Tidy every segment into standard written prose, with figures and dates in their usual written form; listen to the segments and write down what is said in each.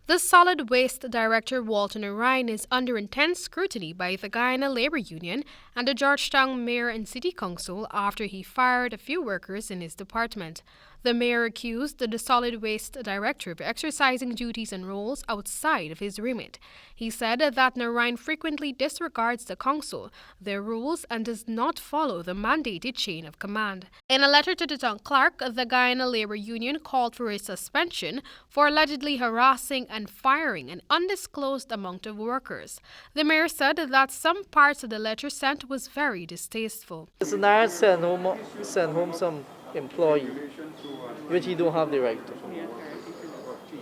The Solid Waste Director Walter Narine is under intense scrutiny by the Guyana Labor Union and the Georgetown Mayor and City Council after he fired a few workers in his department. The mayor accused the Solid Waste Director of exercising duties and roles outside of his remit. He said that Narine frequently disregards the council, their rules, and does not follow the mandated chain of command. In a letter to the town clerk, the Guyana Labor Union called for his suspension for allegedly harassing and firing an undisclosed amount of workers. The mayor said that some parts of the letter sent was very distasteful. Mr. Narine sent home some employee, which he don't have the right to.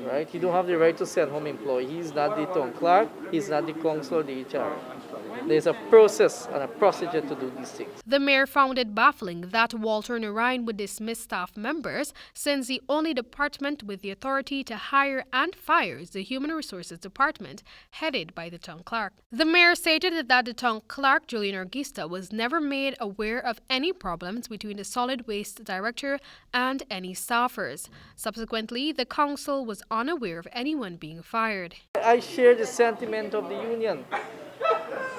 Right? He don't have the right to send home employee. He's not the town clerk. He's not the council or the HR. There's a process and a procedure to do these things. The mayor found it baffling that Walter Narine would dismiss staff members since the only department with the authority to hire and fire is the Human Resources Department, headed by the town clerk. The mayor stated that the town clerk, Julian Argusta, was never made aware of any problems between the Solid Waste Director and any staffers. Subsequently, the council was unaware of anyone being fired. I share the sentiment of the union.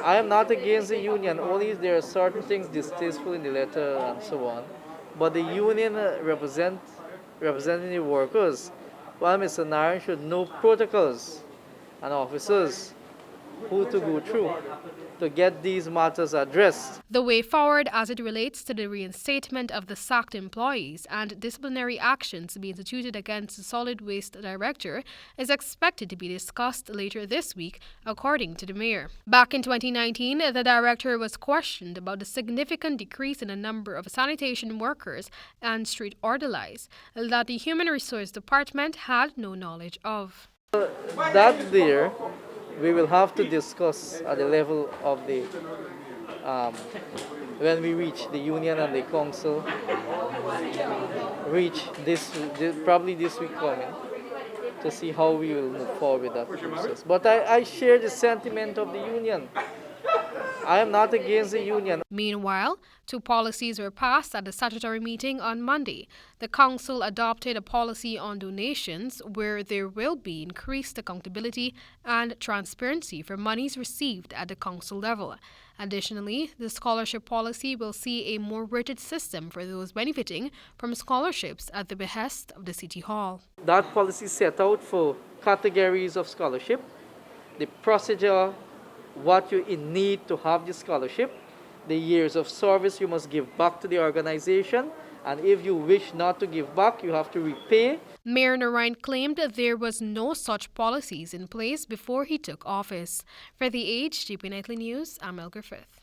I am not against the union, only there are certain things distasteful in the letter and so on. But the union representing the workers, while Mr. Narine should know protocols and officers who to go through to get these matters addressed. The way forward as it relates to the reinstatement of the sacked employees and disciplinary actions to be instituted against the Solid Waste Director is expected to be discussed later this week, according to the mayor. Back in 2019, the director was questioned about the significant decrease in the number of sanitation workers and street orderlies that the Human Resource Department had no knowledge of. That there, we will have to discuss at the level of the, when we reach the union and the council, probably this week coming, to see how we will move forward with that process. But I share the sentiment of the union. I am not against the union. Meanwhile, two policies were passed at the statutory meeting on Monday. The council adopted a policy on donations where there will be increased accountability and transparency for monies received at the council level. Additionally, the scholarship policy will see a more rigid system for those benefiting from scholarships at the behest of the City Hall. That policy set out for categories of scholarship, the procedure, what you need to have the scholarship, the years of service you must give back to the organization, and if you wish not to give back, you have to repay. Mayor Narine claimed that there was no such policies in place before he took office. For the Age, GP Nightly News, Amel Griffith.